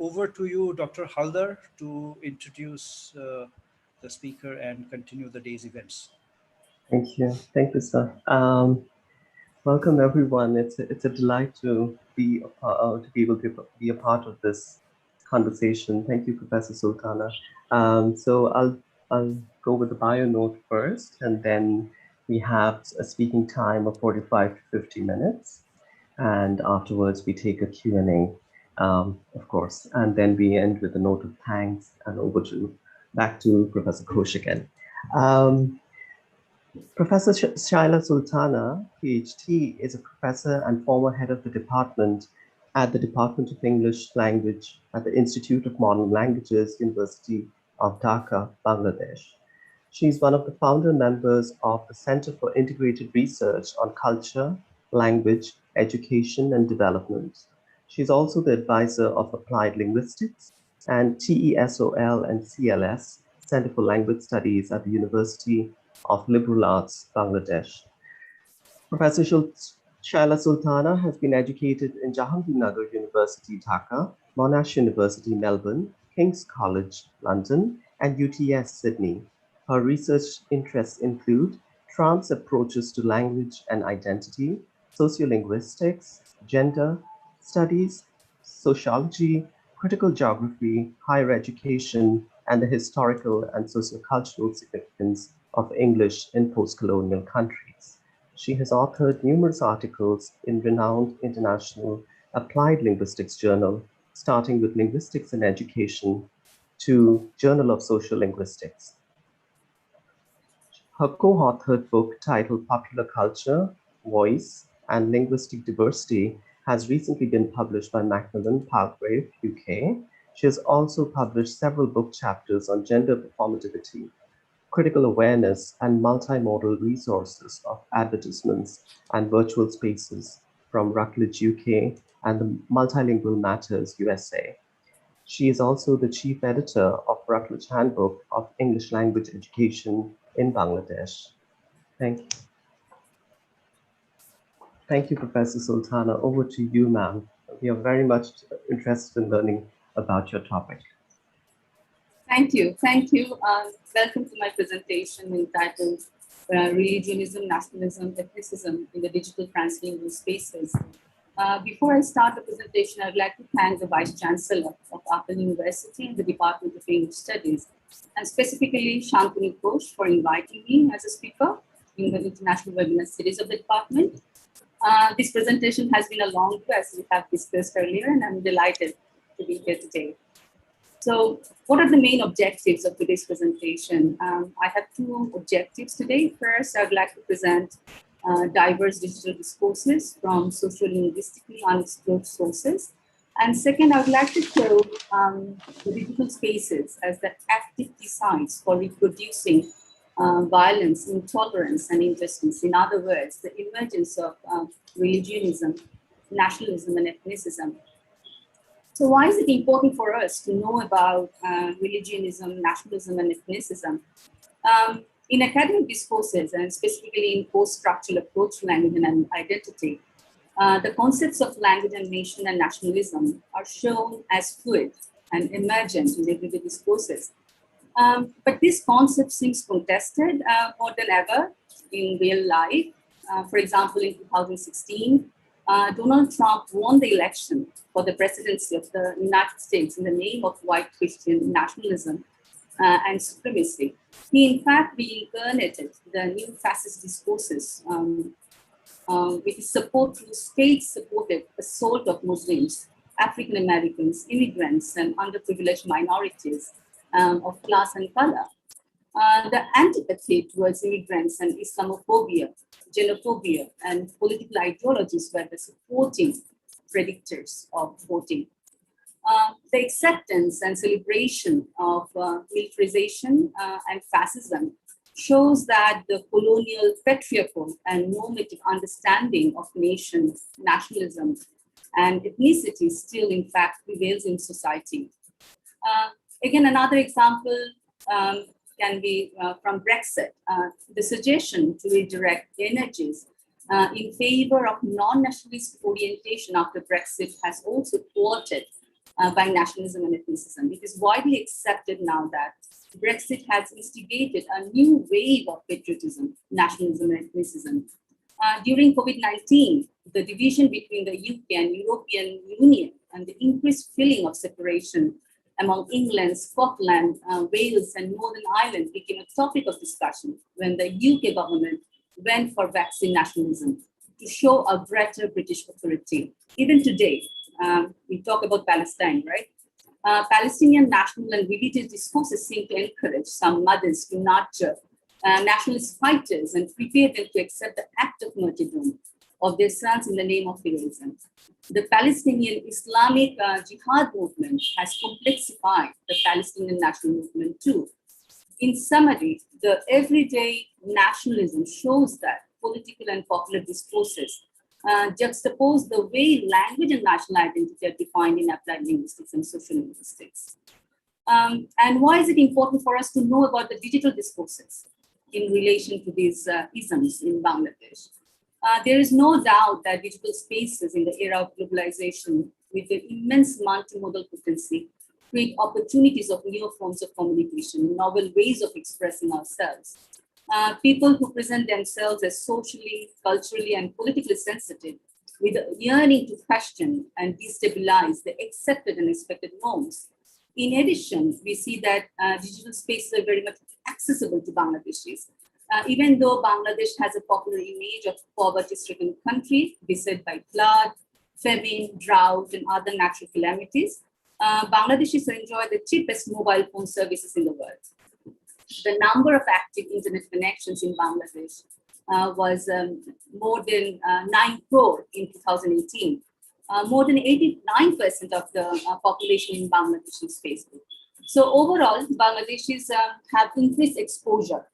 over to you, Dr. Haldar, to introduce the speaker and continue the day's events. Thank you. Thank you, sir. Welcome, everyone. It's a delight to be able to be a part of this conversation. Thank you, Professor Sultana. So I'll go with the bio note first, and then we have a speaking time of 45 to 50 minutes. And afterwards, we take a Q&A, of course, and then we end with a note of thanks and back to Professor Ghosh again. Professor Shaila Sultana, PhD, is a professor and former head of the department at the Department of English Language at the Institute of Modern Languages, University of Dhaka, Bangladesh. She is one of the founder members of the Center for Integrated Research on Culture, Language, Education, and Development. She is also the advisor of Applied Linguistics and TESOL and CLS, Center for Language Studies at the University of Liberal Arts, Bangladesh. Professor Shaila Sultana has been educated in Jahangirnagar University, Dhaka, Monash University, Melbourne, King's College, London, and UTS, Sydney. Her research interests include trans approaches to language and identity, sociolinguistics, gender studies, sociology, critical geography, higher education, and the historical and sociocultural significance of English in post-colonial countries. She has authored numerous articles in renowned international applied linguistics journal, starting with Linguistics in Education to Journal of Social Linguistics. Her co-authored book titled Popular Culture, Voice, and Linguistic Diversity has recently been published by Macmillan, Palgrave, UK. She has also published several book chapters on gender performativity, critical awareness, and multimodal resources of advertisements and virtual spaces from Routledge, UK, and the Multilingual Matters, USA. She is also the chief editor of Routledge Handbook of English Language Education in Bangladesh. Thank you. Thank you, Professor Sultana. Over to you, ma'am. We are very much interested in learning about your topic. Thank you. Thank you. Welcome to my presentation entitled Religionism, Nationalism, Ethnicism in the Digital Translingual Spaces. Before I start the presentation, I'd like to thank the Vice Chancellor of Akal University and the Department of English Studies, and specifically Shantanu Ghosh for inviting me as a speaker in the International Webinar Series of the department. This presentation has been a long one, as we have discussed earlier, and I'm delighted to be here today. So what are the main objectives of today's presentation? I have two objectives today. First, I would like to present diverse digital discourses from sociolinguistically unexplored sources. And second, I would like to show the digital spaces as the active sites for reproducing violence, intolerance, and injustice. In other words, the emergence of religionism, nationalism, and ethnicism. So why is it important for us to know about religionism, nationalism, and ethnicism? In academic discourses, and specifically in post-structural approach to language and identity, the concepts of language and nation and nationalism are shown as fluid and emergent in everyday discourses. But this concept seems contested more than ever in real life. For example, in 2016, Donald Trump won the election for the presidency of the United States in the name of white Christian nationalism and supremacy. He, in fact, reincarnated the new fascist discourses with his support through state-supported assault of Muslims, African Americans, immigrants, and underprivileged minorities of class and color. The antipathy towards immigrants and Islamophobia, xenophobia, and political ideologies were the supporting predictors of voting. The acceptance and celebration of militarization and fascism shows that the colonial, patriarchal, and normative understanding of nation, nationalism, and ethnicity still, in fact, prevails in society. Again, another example can be from Brexit. The suggestion to redirect energies in favor of non-nationalist orientation after Brexit has also thwarted by nationalism and ethnicism. It is widely accepted now that Brexit has instigated a new wave of patriotism, nationalism, and ethnicism. During COVID-19, the division between the UK and European Union and the increased feeling of separation among England, Scotland, Wales, and Northern Ireland became a topic of discussion when the UK government went for vaccine nationalism to show a greater British authority. Even today, we talk about Palestine, right? Palestinian national and religious discourses seem to encourage some mothers to nurture nationalist fighters and prepare them to accept the act of martyrdom of their sons in the name of heroism. The Palestinian Islamic Jihad movement has complexified the Palestinian national movement too. In summary, the everyday nationalism shows that political and popular discourses juxtapose the way language and national identity are defined in applied linguistics and social linguistics. And why is it important for us to know about the digital discourses in relation to these isms in Bangladesh? There is no doubt that digital spaces in the era of globalization with their immense multimodal potency create opportunities of new forms of communication, novel ways of expressing ourselves. People who present themselves as socially, culturally, and politically sensitive with a yearning to question and destabilize the accepted and expected norms. In addition, we see that digital spaces are very much accessible to Bangladeshis. Even though Bangladesh has a popular image of poverty-stricken country beset by flood, famine, drought, and other natural calamities, Bangladeshis enjoy the cheapest mobile phone services in the world. The number of active internet connections in Bangladesh was more than 9 crore in 2018. More than 89% of the population in Bangladesh is Facebook. So overall, Bangladeshis have increased exposure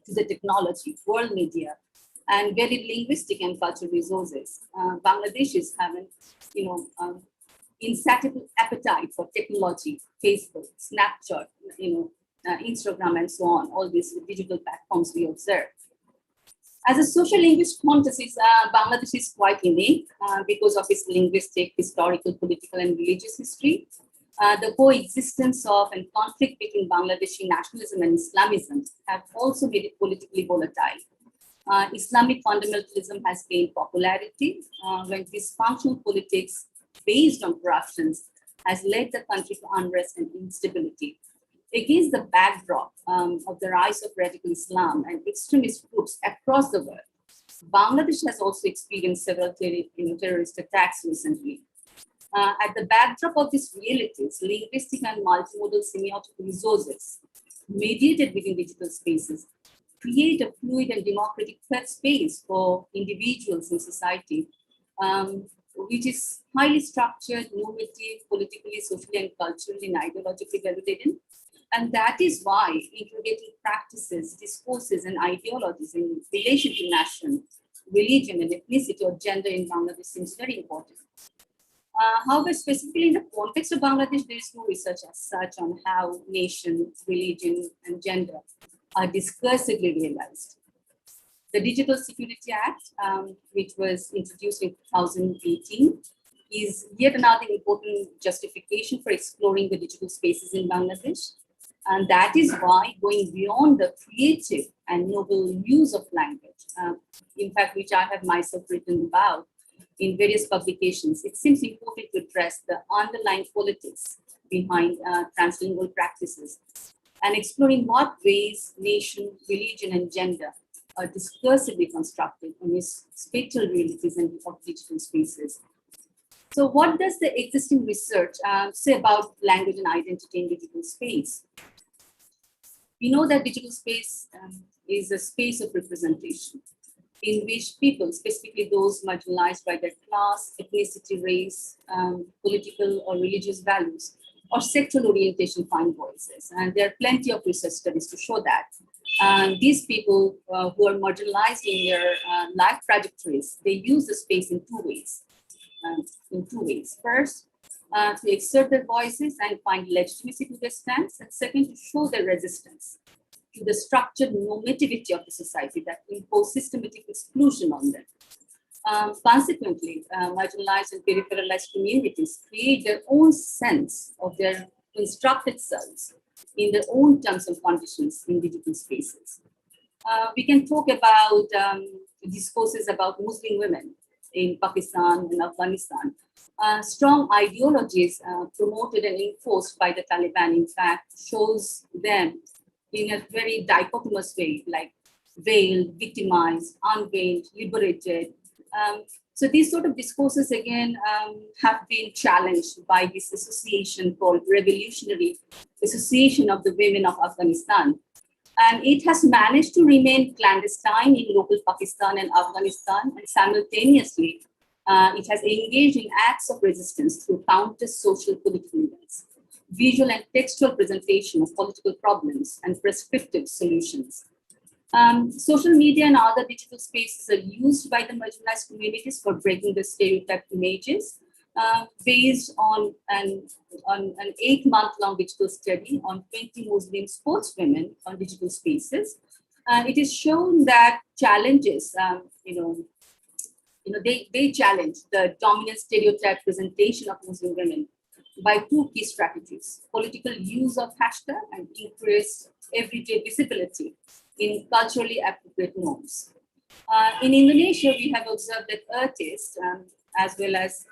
to the technology, world media, and varied linguistic and cultural resources. Bangladeshis have an insatiable appetite for technology, Facebook, Snapchat, Instagram, and so on, all these digital platforms we observe. As a social linguist context, Bangladesh is quite unique because of its linguistic, historical, political, and religious history. The coexistence of and conflict between Bangladeshi nationalism and Islamism have also made it politically volatile. Islamic fundamentalism has gained popularity when dysfunctional politics based on corruptions has led the country to unrest and instability. Against the backdrop of the rise of radical Islam and extremist groups across the world, Bangladesh has also experienced several terrorist attacks recently. At the backdrop of these realities, linguistic and multimodal semiotic resources mediated within digital spaces create a fluid and democratic space for individuals in society, which is highly structured, normative, politically, socially, and culturally and ideologically validated. And that is why integrating practices, discourses, and ideologies in relation to nation, religion, and ethnicity or gender in Bangladesh seems very important. However, specifically in the context of Bangladesh, there is no research as such on how nation, religion, and gender are discursively realized. The Digital Security Act, which was introduced in 2018, is yet another important justification for exploring the digital spaces in Bangladesh. And that is why going beyond the creative and novel use of language, in fact, which I have myself written about in various publications, it seems important to address the underlying politics behind translingual practices and exploring what ways nation, religion, and gender are discursively constructed in these spatial realities and of digital spaces. So what does the existing research say about language and identity in digital space? We know that digital space is a space of representation in which people, specifically those marginalized by their class, ethnicity, race, political or religious values, or sexual orientation find voices. And there are plenty of research studies to show that. These people who are marginalized in their life trajectories, they use the space in two ways. First, to exert their voices and find legitimacy to their stance, and second, to show their resistance to the structured normativity of the society that impose systematic exclusion on them. Consequently, marginalized and peripheralized communities create their own sense of their constructed selves in their own terms and conditions in digital spaces. We can talk about discourses about Muslim women in Pakistan and Afghanistan. Strong ideologies promoted and enforced by the Taliban, in fact, shows them in a very dichotomous way, like veiled, victimized, unveiled, liberated. So these sort of discourses, again, have been challenged by this association called Revolutionary Association of the Women of Afghanistan. And it has managed to remain clandestine in local Pakistan and Afghanistan, and simultaneously, it has engaged in acts of resistance through countless social political events, visual and textual presentation of political problems, and prescriptive solutions. Social media and other digital spaces are used by the marginalized communities for breaking the stereotype images based on an 8-month-long digital study on 20 Muslim sportswomen on digital spaces. It is shown that challenges, they challenge the dominant stereotype presentation of Muslim women by 2 key strategies: political use of hashtag and increased everyday visibility in culturally appropriate norms. In Indonesia, we have observed that artists, as well as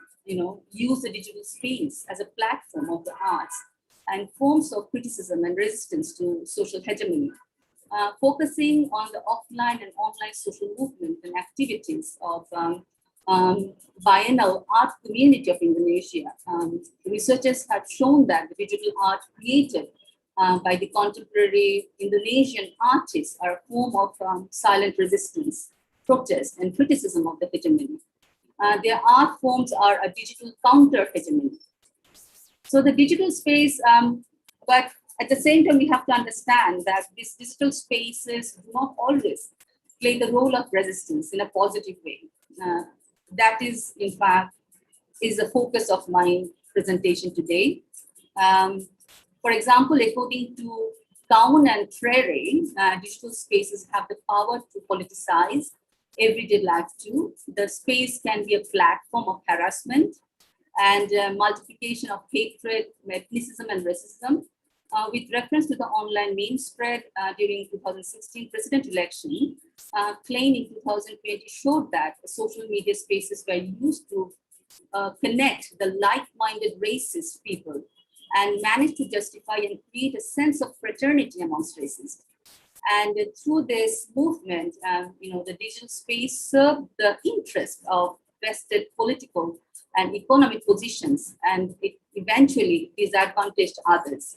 use the digital space as a platform of the arts and forms of criticism and resistance to social hegemony, focusing on the offline and online social movement and activities of biennial art community of Indonesia. Researchers have shown that the digital art created by the contemporary Indonesian artists are a form of silent resistance, protest, and criticism of the hegemony. Their art forms are a digital counter-hegemony. So the digital space, but at the same time, we have to understand that these digital spaces do not always play the role of resistance in a positive way. That is, in fact, is the focus of my presentation today. For example, according to Cowan and Freire, digital spaces have the power to politicize everyday life too. The space can be a platform of harassment and multiplication of hatred, ethnicism, and racism. With reference to the online meme spread during 2016 president election, claim in 2020 showed that social media spaces were used to connect the like-minded racist people and managed to justify and create a sense of fraternity amongst races. And through this movement, the digital space served the interest of vested political and economic positions, and it eventually disadvantaged others.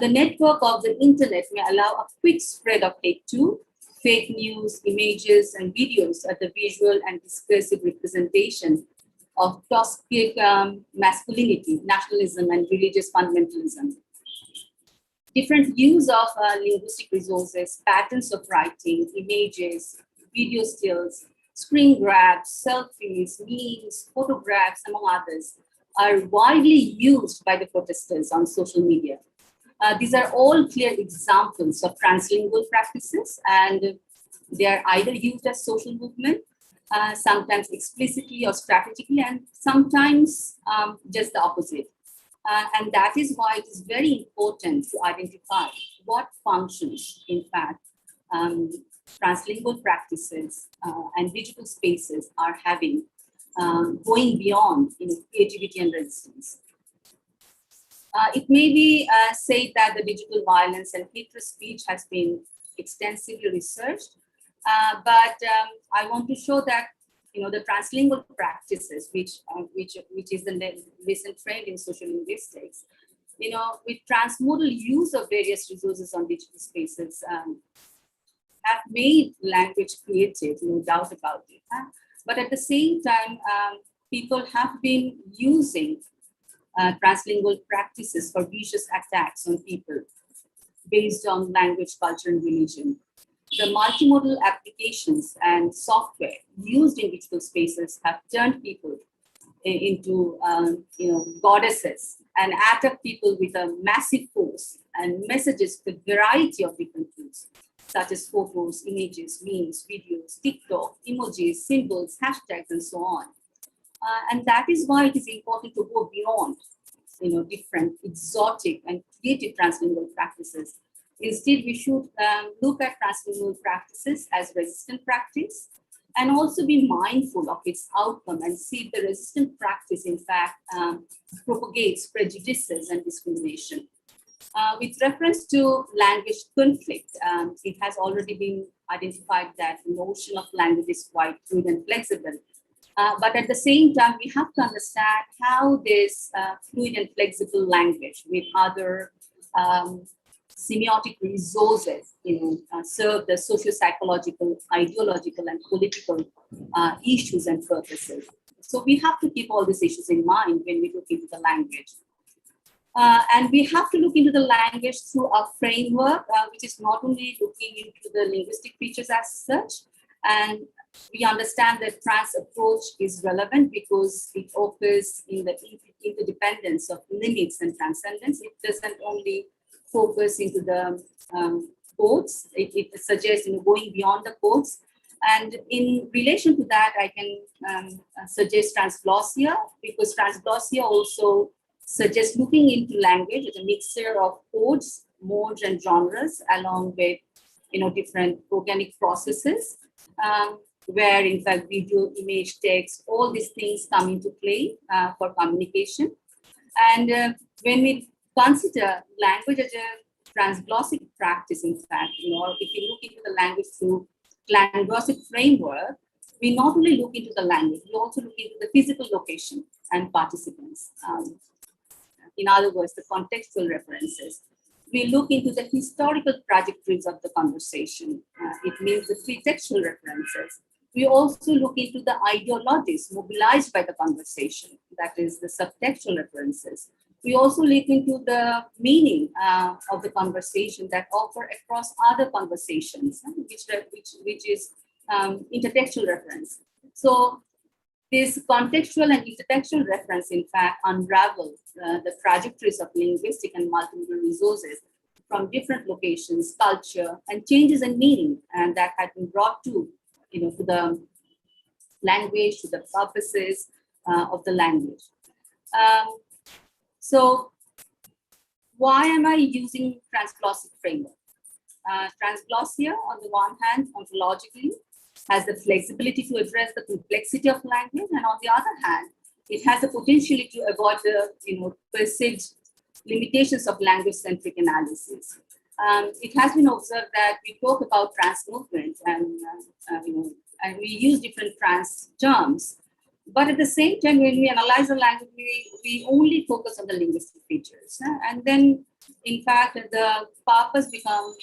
The network of the internet may allow a quick spread of hate too, fake news, images, and videos at the visual and discursive representation of toxic masculinity, nationalism, and religious fundamentalism. Different use of linguistic resources, patterns of writing, images, video stills, screen grabs, selfies, memes, photographs, among others, are widely used by the protesters on social media. These are all clear examples of translingual practices, and they are either used as social movement, sometimes explicitly or strategically, and sometimes just the opposite. And that is why it is very important to identify what functions, in fact, translingual practices and digital spaces are having, going beyond creativity and resistance. It may be said that the digital violence and hatred speech has been extensively researched, but I want to show that the translingual practices, which is the recent trend in social linguistics, with transmodal use of various resources on digital spaces, have made language creative, no doubt about it. But at the same time, people have been using translingual practices for vicious attacks on people based on language, culture, and religion. The multimodal applications and software used in digital spaces have turned people into goddesses and attack people with a massive force and messages with a variety of different tools. such as photos, images, memes, videos, TikTok, emojis, symbols, hashtags, and so on. And that is why it is important to go beyond, different exotic and creative translingual practices. Instead, we should look at translingual practices as resistant practice and also be mindful of its outcome and see if the resistant practice, in fact, propagates prejudices and discrimination. With reference to language conflict, it has already been identified that the notion of language is quite fluid and flexible. But at the same time, we have to understand how this fluid and flexible language with other semiotic resources, serve the socio-psychological, ideological, and political issues and purposes. So we have to keep all these issues in mind when we look into the language. And we have to look into the language through a framework, which is not only looking into the linguistic features as such, and we understand that trans approach is relevant because it offers in the interdependence of limits and transcendence. It doesn't only focus into the codes, it suggests going beyond the codes. And in relation to that, I can suggest transglossia, because transglossia also suggests looking into language as a mixture of codes, modes, and genres, along with different organic processes, where in fact video, image, text, all these things come into play for communication. And when we consider language as a transglossic practice, in fact, if you look into the language through transglossic framework, we not only look into the language, we also look into the physical location and participants. In other words, the contextual references. We look into the historical trajectories of the conversation. It means the pretextual references. We also look into the ideologies mobilized by the conversation, that is the subtextual references. We also look into the meaning of the conversation that offer across other conversations, which is intertextual reference. So this contextual and intertextual reference, in fact, unravel the trajectories of linguistic and multilingual resources from different locations, culture, and changes in meaning, and that had been brought to the language, to the purposes of the language. So why am I using transglossic framework? Transglossia, on the one hand, ontologically, has the flexibility to address the complexity of language, and on the other hand, it has the potential to avoid the perceived limitations of language-centric analysis. It has been observed that we talk about trans movement and we use different trans terms, but at the same time, when we analyze the language, we only focus on the linguistic features, and then, in fact, the purpose becomes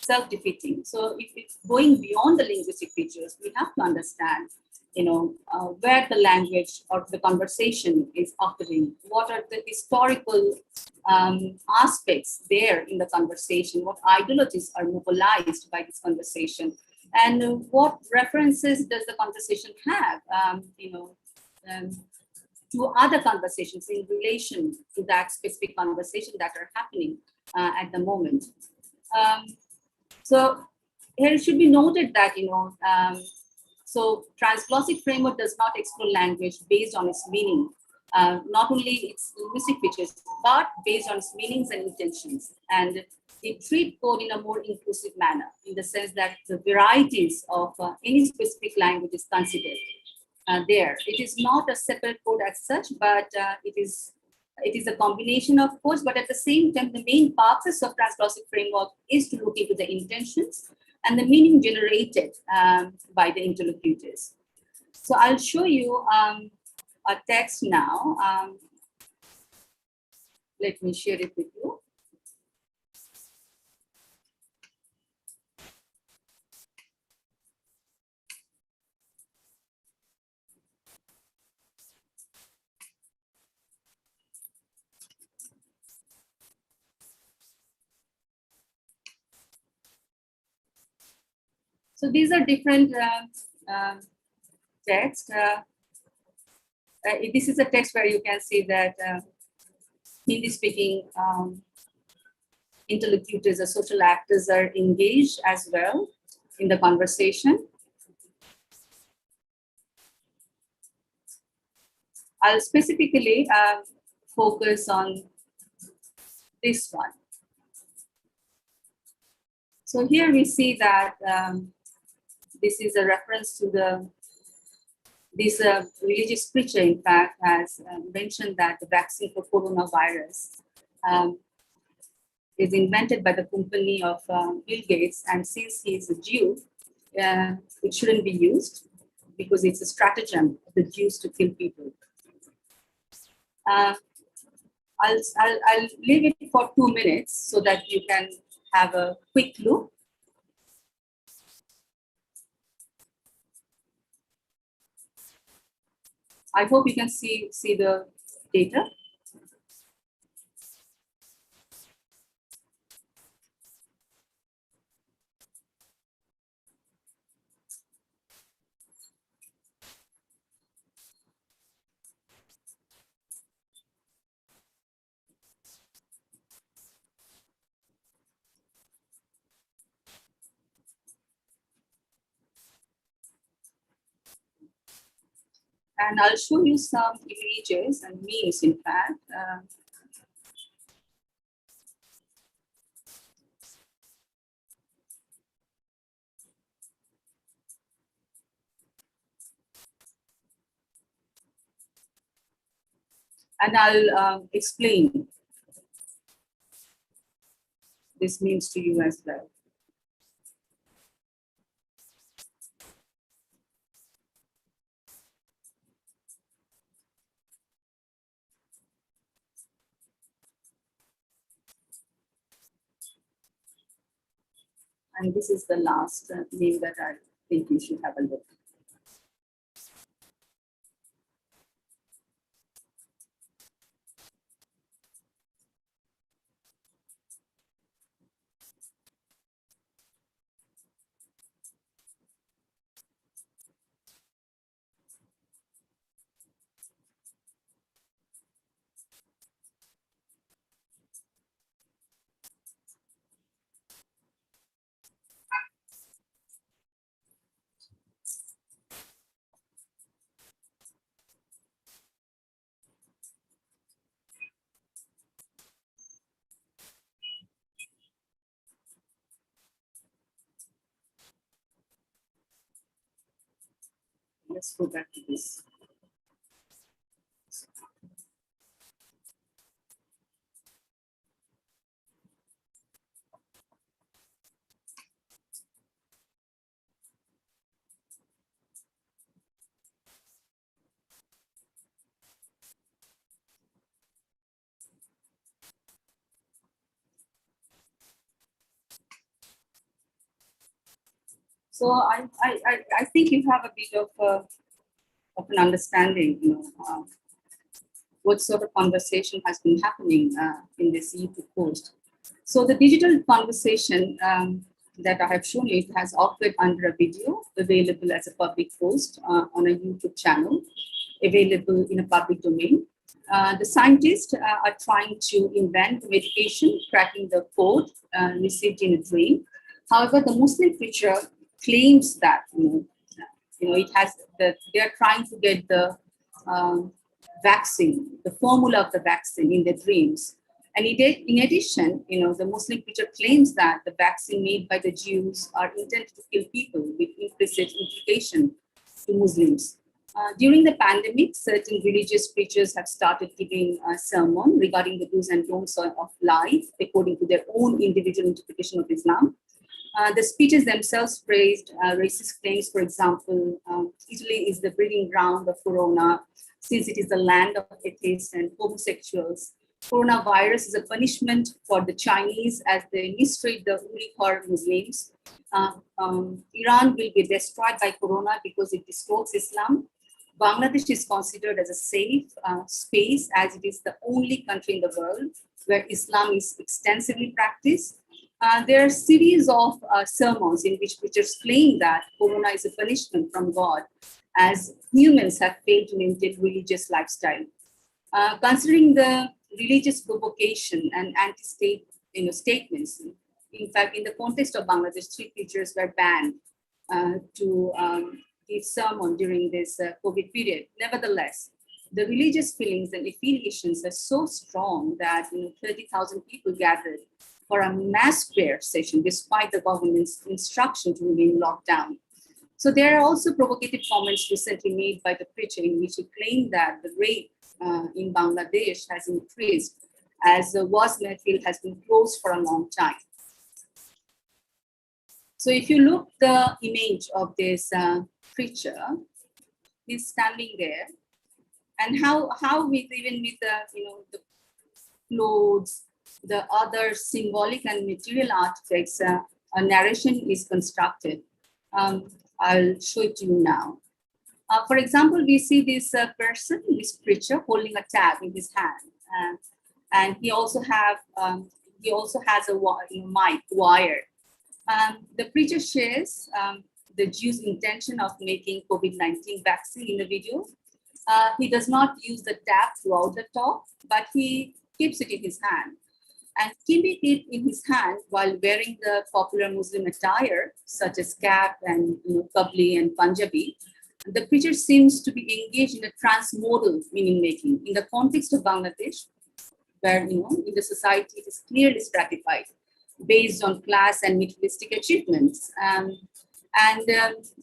self-defeating. So if it's going beyond the linguistic features, we have to understand, where the language or the conversation is occurring, what are the historical aspects there in the conversation, what ideologies are mobilized by this conversation, and what references does the conversation have, to other conversations in relation to that specific conversation that are happening at the moment. So here it should be noted that, so transglossic framework does not explore language based on its meaning, not only its linguistic features, but based on its meanings and intentions. And it treats code in a more inclusive manner, in the sense that the varieties of any specific language is considered there. It is not a separate code as such, but it is a combination of codes, but at the same time, the main purpose of transglossic framework is to look into the intentions and the meaning generated by the interlocutors. So I'll show you a text now. Let me share it with you. So these are different texts. This is a text where you can see that Hindi-speaking interlocutors or social actors are engaged as well in the conversation. I'll specifically focus on this one. So here we see that this is a reference to this religious preacher, in fact, has mentioned that the vaccine for coronavirus is invented by the company of Bill Gates, and since he's a Jew, it shouldn't be used because it's a stratagem of the Jews to kill people. I'll leave it for 2 minutes so that you can have a quick look. I hope you can see the data. And I'll show you some images and memes, in fact. And I'll explain this means to you as well. And this is the last meme that I think you should have a look. Let's go back to this. So I think you have a bit of an understanding, what sort of conversation has been happening in this YouTube post. So the digital conversation that I have shown you, it has occurred under a video available as a public post on a YouTube channel, available in a public domain. The scientists are trying to invent medication, cracking the code received in a dream. However, the Muslim preacher claims that it has that they are trying to get the vaccine, the formula of the vaccine in their dreams. And in addition, the Muslim preacher claims that the vaccine made by the Jews are intended to kill people with implicit implication to Muslims. During the pandemic, certain religious preachers have started giving a sermon regarding the do's and don'ts of life according to their own individual interpretation of Islam. The speeches themselves praised racist claims. For example, Italy is the breeding ground of corona, since it is the land of atheists and homosexuals. Coronavirus is a punishment for the Chinese as they mistreat the Uyghur Muslims. Iran will be destroyed by corona because it distorts Islam. Bangladesh is considered as a safe space, as it is the only country in the world where Islam is extensively practiced. There are a series of sermons in which preachers claim that corona is a punishment from God, as humans have failed to maintain religious lifestyle. Considering the religious provocation and anti-state statements. In fact, in the context of Bangladesh, 3 preachers were banned to give sermon during this COVID period. Nevertheless, the religious feelings and affiliations are so strong that 30,000 people gathered for a mass prayer session despite the government's instruction to remain locked down. So there are also provocative comments recently made by the preacher in which he claimed that the rape in Bangladesh has increased as the WAS field has been closed for a long time. So if you look the image of this preacher, he's standing there, and how with even with the clothes, the other symbolic and material artifacts, a narration is constructed. I'll show it to you now. For example, we see this person, this preacher, holding a tab in his hand, and he also has a mic wired. The preacher shares the Jews' intention of making COVID-19 vaccine in the video. He does not use the tab throughout the talk, but he keeps it in his hand. And keeping it in his hand while wearing the popular Muslim attire, such as cap and kabli and Punjabi, the preacher seems to be engaged in a transmodal meaning making in the context of Bangladesh, where in the society it is clearly stratified based on class and materialistic achievements.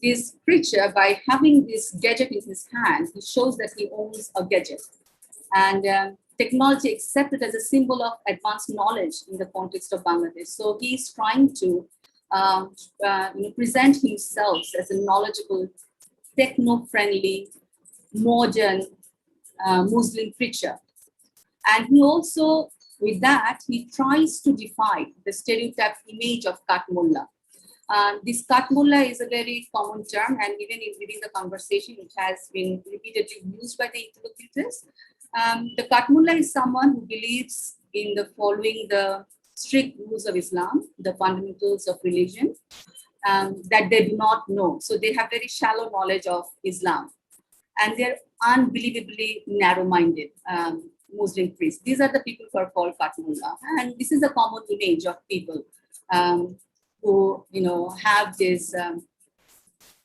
This preacher, by having this gadget in his hand, he shows that he owns a gadget. And technology accepted as a symbol of advanced knowledge in the context of Bangladesh. So he's trying to present himself as a knowledgeable, techno-friendly, modern Muslim preacher. And he also, with that, he tries to defy the stereotype image of Katmulla. This Katmulla is a very common term, and even within the conversation, it has been repeatedly used by the interlocutors. The Katmulla is someone who believes in following the strict rules of Islam, the fundamentals of religion, that they do not know. So they have very shallow knowledge of Islam, and they're unbelievably narrow-minded Muslim priests. These are the people who are called Katmulla, and this is a common image of people who have these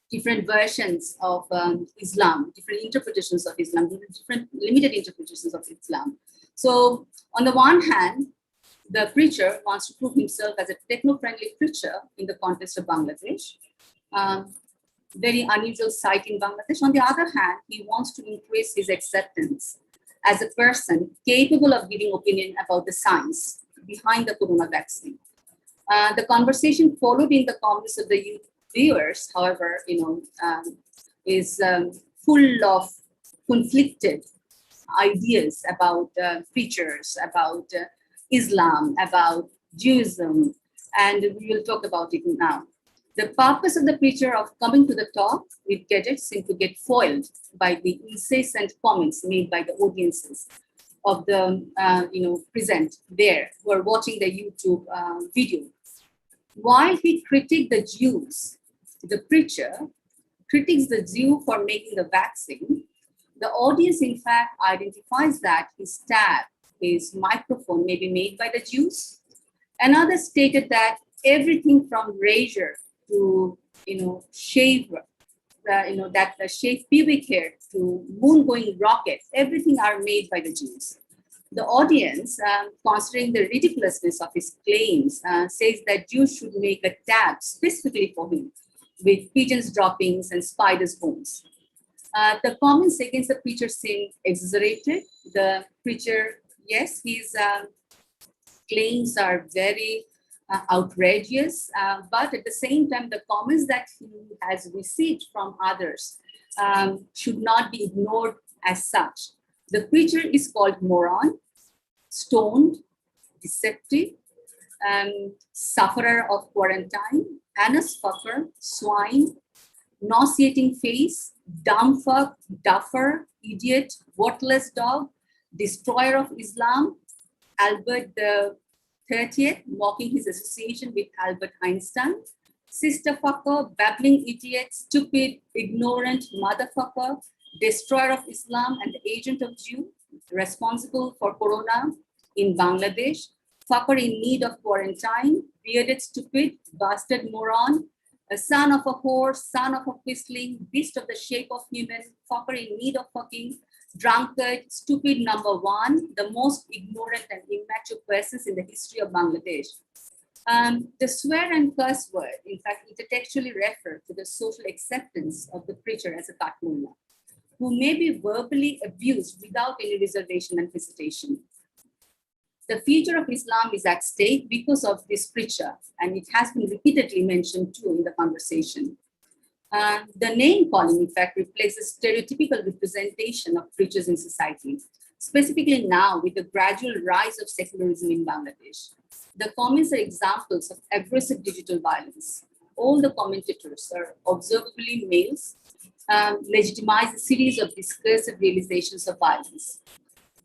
different versions of Islam, different interpretations of Islam, different limited interpretations of Islam. So on the one hand, the preacher wants to prove himself as a techno-friendly preacher in the context of Bangladesh. Very unusual sight in Bangladesh. On the other hand, he wants to increase his acceptance as a person capable of giving opinion about the science behind the corona vaccine. The conversation followed in the comments of the viewers, however, is full of conflicted ideas about preachers, about Islam, about Judaism, and we will talk about it now. The purpose of the preacher of coming to the talk with gadgets seemed to get foiled by the incessant comments made by the audiences of the present there who are watching the YouTube video. While he critiqued the Jews, the preacher critiques the Jew for making the vaccine. The audience, in fact, identifies that his tab, his microphone may be made by the Jews. Another stated that everything from razor to shave, shave pubic hair to moon-going rockets, everything are made by the Jews. The audience, considering the ridiculousness of his claims, says that Jews should make a tab specifically for him with pigeons' droppings and spiders' bones. The comments against the preacher seem exaggerated. The preacher, yes, his claims are very outrageous, but at the same time, the comments that he has received from others should not be ignored as such. The preacher is called moron, stoned, deceptive, sufferer of quarantine, anus fucker, swine, nauseating face, dumb fuck, duffer, idiot, worthless dog, destroyer of Islam, Albert the 30th, mocking his association with Albert Einstein, sister fucker, babbling idiot, stupid, ignorant motherfucker, destroyer of Islam and agent of Jew, responsible for corona in Bangladesh, fucker in need of quarantine, bearded stupid, bastard moron, a son of a whore, son of a whistling, beast of the shape of human, fucker in need of fucking, drunkard, stupid number one, the most ignorant and immature persons in the history of Bangladesh. The swear and curse word, in fact, intertextually refer to the social acceptance of the preacher as a katmullah, who may be verbally abused without any reservation and hesitation. The future of Islam is at stake because of this preacher, and it has been repeatedly mentioned too in the conversation. The name calling, in fact, replaces stereotypical representation of preachers in society, specifically now with the gradual rise of secularism in Bangladesh. The comments are examples of aggressive digital violence. All the commentators are observably males, legitimize a series of discursive realizations of violence.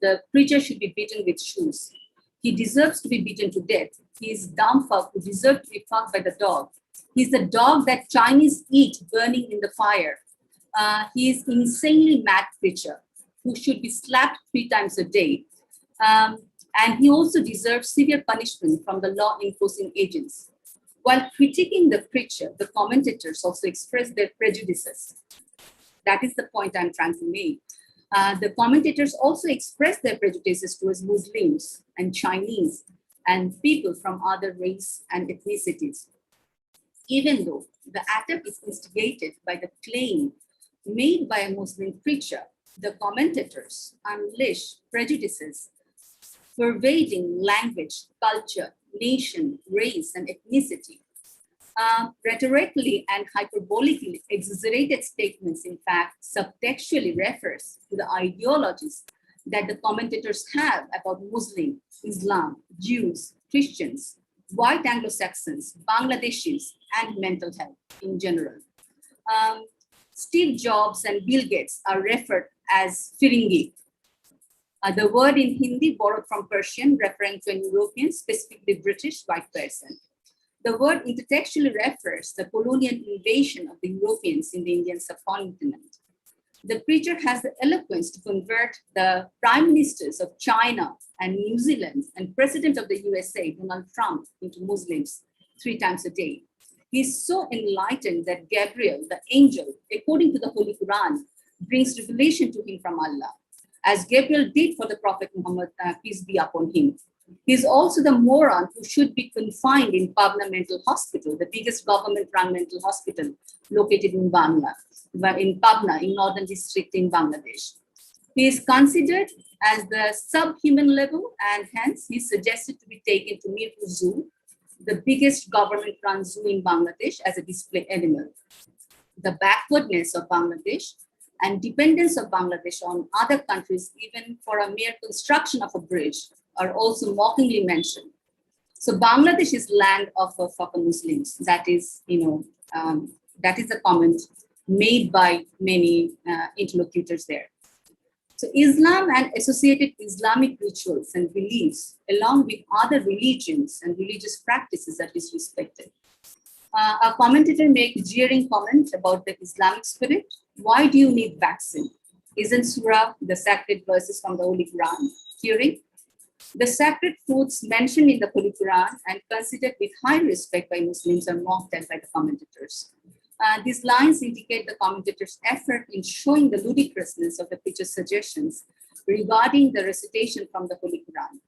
The preacher should be beaten with shoes. He deserves to be beaten to death. He is dumb fuck who deserves to be fucked by the dog. He's the dog that Chinese eat burning in the fire. He is insanely mad preacher who should be slapped 3 times a day. And he also deserves severe punishment from the law enforcing agents. While critiquing the preacher, the commentators also express their prejudices. That is the point I'm trying to make. The commentators also express their prejudices towards Muslims and Chinese and people from other race and ethnicities. Even though the attack is instigated by the claim made by a Muslim preacher, the commentators unleash prejudices pervading language, culture, nation, race, and ethnicity. Rhetorically and hyperbolically exaggerated statements, in fact, subtextually refers to the ideologies that the commentators have about Muslim, Islam, Jews, Christians, white Anglo-Saxons, Bangladeshis, and mental health in general. Steve Jobs and Bill Gates are referred as Firingi. The word in Hindi borrowed from Persian, referring to an European, specifically British white person. The word intertextually refers to the colonial invasion of the Europeans in the Indian subcontinent. The preacher has the eloquence to convert the prime ministers of China and New Zealand and president of the USA, Donald Trump, into Muslims 3 times a day. He is so enlightened that Gabriel, the angel, according to the Holy Quran, brings revelation to him from Allah, as Gabriel did for the Prophet Muhammad, peace be upon him. He is also the moron who should be confined in Pabna Mental Hospital, the biggest government-run mental hospital located in Bangla, in Pabna, in Northern District in Bangladesh. He is considered as the subhuman level, and hence he is suggested to be taken to Mirpur Zoo, the biggest government-run zoo in Bangladesh, as a display animal. The backwardness of Bangladesh and dependence of Bangladesh on other countries, even for a mere construction of a bridge, are also mockingly mentioned. So Bangladesh is land of fucker Muslims. That is, that is a comment made by many interlocutors there. So Islam and associated Islamic rituals and beliefs, along with other religions and religious practices, are disrespected. A commentator makes a jeering comment about the Islamic spirit. Why do you need vaccine? Isn't Surah, the sacred verses from the Holy Quran, curing? The sacred foods mentioned in the Holy Quran and considered with high respect by Muslims are mocked at by the commentators. These lines indicate the commentators' effort in showing the ludicrousness of the preacher's suggestions regarding the recitation from the Holy Quran.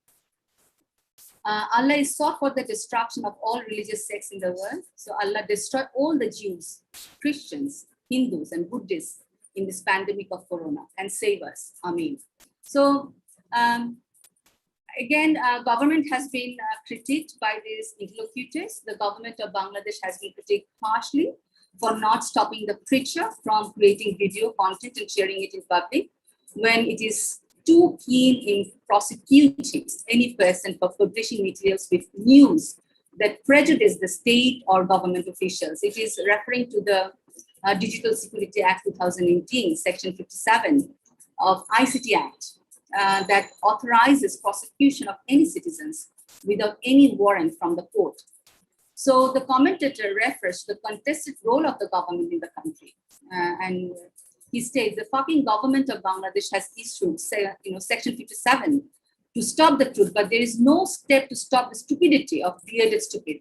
Allah is sought for the destruction of all religious sects in the world. So Allah destroy all the Jews, Christians, Hindus, and Buddhists in this pandemic of Corona and save us. Amen. So again, government has been critiqued by these interlocutors. The government of Bangladesh has been critiqued harshly for not stopping the preacher from creating video content and sharing it in public when it is too keen in prosecuting any person for publishing materials with news that prejudice the state or government officials. It is referring to the Digital Security Act 2018, Section 57 of ICT Act that authorizes prosecution of any citizens without any warrant from the court. So the commentator refers to the contested role of the government in the country. And he states the fucking government of Bangladesh has issued, Section 57 to stop the truth, but there is no step to stop the stupidity of bearded stupid.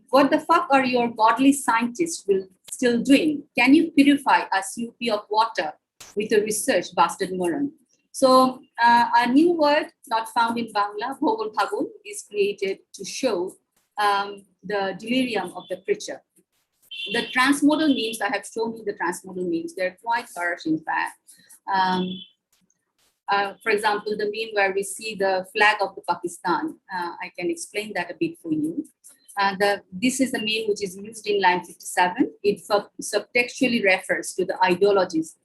What the fuck are your godly scientists will still doing? Can you purify a CUP of water with a research bastard moron? So a new word not found in Bangla, Bhogol Bhagol, is created to show the delirium of the preacher. The transmodal memes, I have shown you the transmodal memes, they're quite harsh in fact. For example, the meme where we see the flag of the Pakistan, I can explain that a bit for you. This is the meme which is used in line 57. It subtextually refers to the ideologies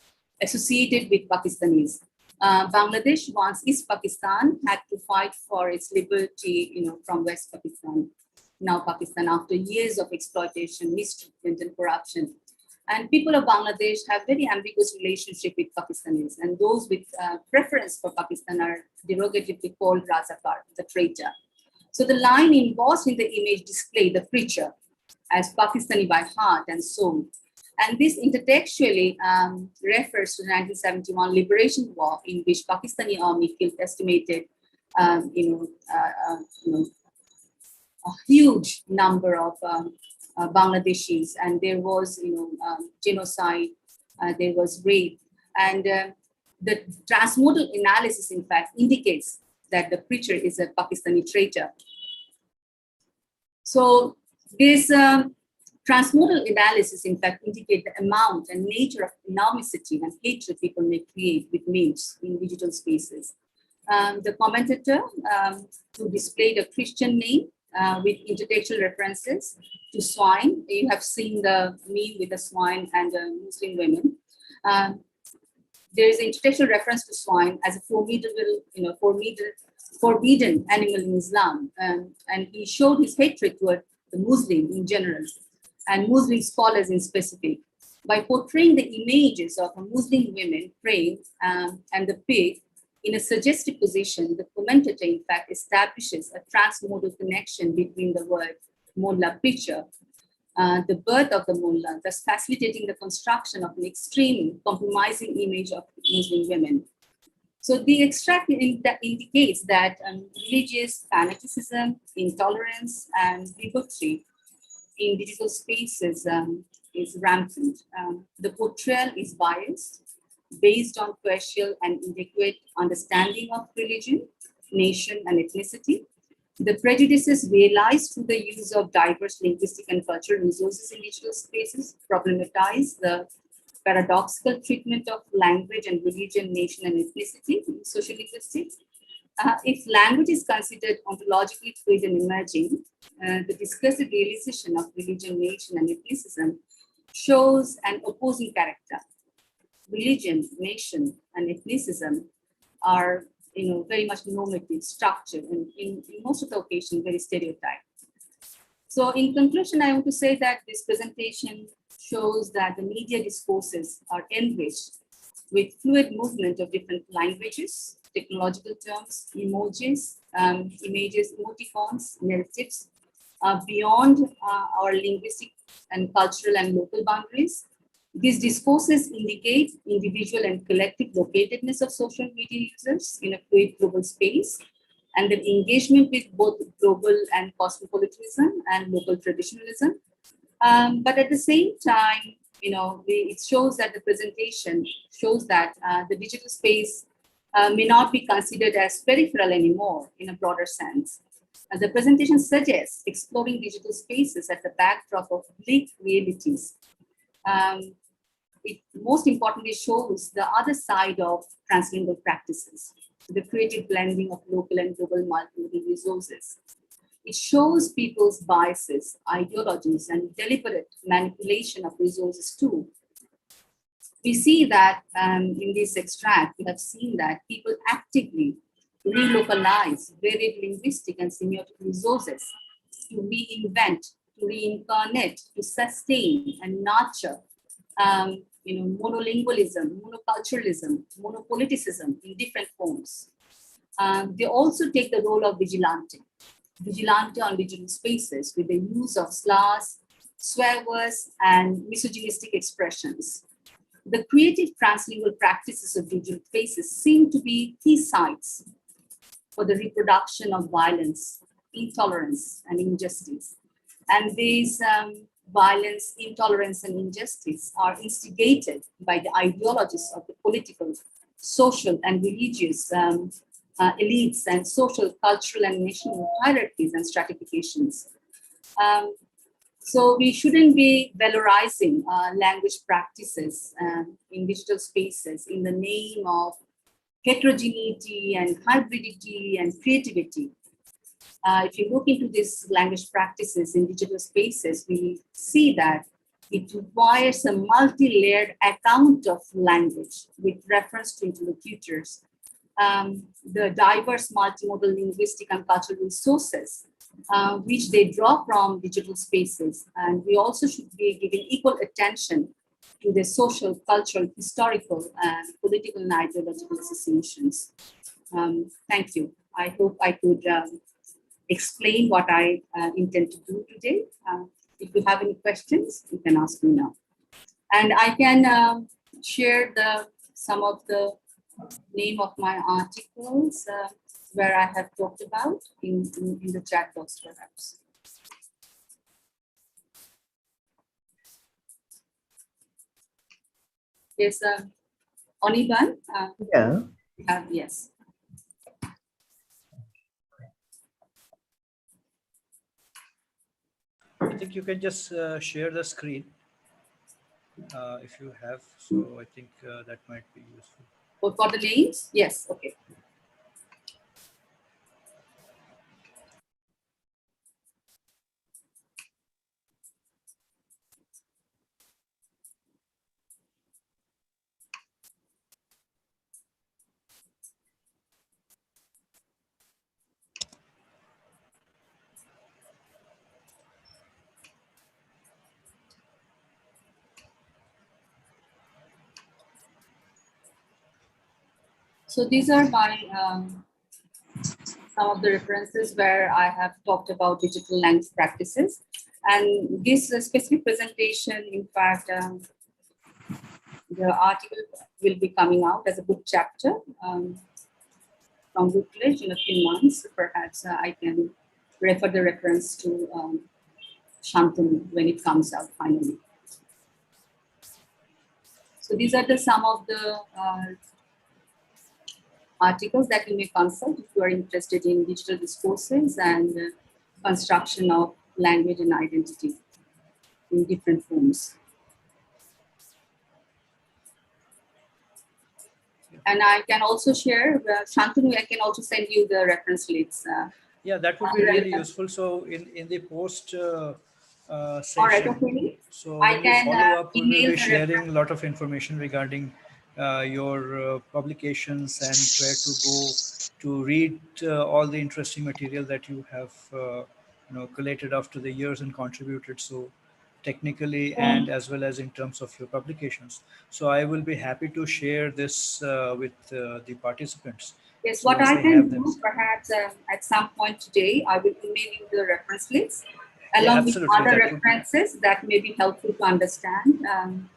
associated with Pakistanis. Bangladesh, once East Pakistan, had to fight for its liberty, from West Pakistan. Now Pakistan, after years of exploitation, mistreatment, and corruption. And people of Bangladesh have very ambiguous relationship with Pakistanis, and those with preference for Pakistan are derogatively called Razakar, the traitor. So the line embossed in the image displayed the preacher as Pakistani by heart and soul. And this intertextually refers to the 1971 liberation war, in which Pakistani army killed estimated, a huge number of Bangladeshis, and there was, genocide, there was rape, and the transmodal analysis, in fact, indicates that the preacher is a Pakistani traitor. So this transmodal analysis, in fact, indicate the amount and nature of enormity and hatred people may create with memes in digital spaces. The commentator who displayed a Christian name with intertextual references to swine. You have seen the meme with the swine and the Muslim women. There is an intertextual reference to swine as a forbidden animal in Islam. And he showed his hatred toward the Muslim in general and Muslim scholars in specific by portraying the images of Muslim women praying and the pig in a suggestive position. The commentator, in fact, establishes a transmodal connection between the word mullah, preacher, the birth of the mullah, thus facilitating the construction of an extreme compromising image of Muslim women. So the extract indicates that religious fanaticism, intolerance, and bigotry in digital spaces is rampant. The portrayal is biased, based on partial and inadequate understanding of religion, nation, and ethnicity. The prejudices realized through the use of diverse linguistic and cultural resources in digital spaces problematize the paradoxical treatment of language and religion, nation, and ethnicity in social linguistics. If language is considered ontologically fluid and emerging, the discursive realization of religion, nation, and ethnicism shows an opposing character. Religion, nation, and ethnicism are, very much normative, structured, and in most of the occasions, very stereotyped. So in conclusion, I want to say that this presentation shows that the media discourses are enriched with fluid movement of different languages, technological terms, emojis, images, emoticons, narratives, beyond our linguistic and cultural and local boundaries. These discourses indicate individual and collective locatedness of social media users in a fluid global space, and the engagement with both global and cosmopolitanism and local traditionalism. But at the same time, it shows that the presentation shows that the digital space may not be considered as peripheral anymore in a broader sense. The presentation suggests exploring digital spaces at the backdrop of bleak realities. It most importantly shows the other side of translingual practices, the creative blending of local and global multimodal resources. It shows people's biases, ideologies, and deliberate manipulation of resources too. We see that in this extract, we have seen that people actively relocalize varied linguistic and semiotic resources to reinvent, to reincarnate, to sustain and nurture monolingualism, monoculturalism, monopoliticism in different forms. They also take the role of vigilante on digital spaces with the use of slurs, swear words, and misogynistic expressions. The creative translingual practices of digital spaces seem to be key sites for the reproduction of violence, intolerance, and injustice. And these violence, intolerance, and injustice are instigated by the ideologies of the political, social, and religious elites and social, cultural, and national hierarchies and stratifications. So we shouldn't be valorizing language practices in digital spaces in the name of heterogeneity and hybridity and creativity. If you look into these language practices in digital spaces, we see that it requires a multi-layered account of language with reference to interlocutors, the diverse multimodal linguistic and cultural resources which they draw from digital spaces. And we also should be giving equal attention to the social, cultural, historical, and political and ideological associations. Thank you. I hope I could explain what I intend to do today. If you have any questions, you can ask me now. And I can share some of the name of my articles where I have talked about in the chat box perhaps. Yes, Oniban? Yeah. Yes. I think you can just share the screen if you have. So I think that might be useful. For the names? Yes, okay. So these are my some of the references where I have talked about digital language practices. And this specific presentation, in fact, the article will be coming out as a book chapter from Routledge in a few months. Perhaps I can refer the reference to Shantanu when it comes out finally. So these are some of the articles that you may consult if you are interested in digital discourses and construction of language and identity in different forms. And I can also share, Shantanu, I can also send you the reference links. Yeah, that would be really useful. So in the post session, all right, okay. So I when we can, follow up, we will email be the sharing a lot of information regarding your publications and where to go to read all the interesting material that you have collated after the years and contributed so technically and as well as in terms of your publications. So I will be happy to share this with the participants. Yes, So what I they can have do, them. perhaps at some point today, I will email you the reference list Yeah, along with absolutely. other That would be references that may be helpful to understand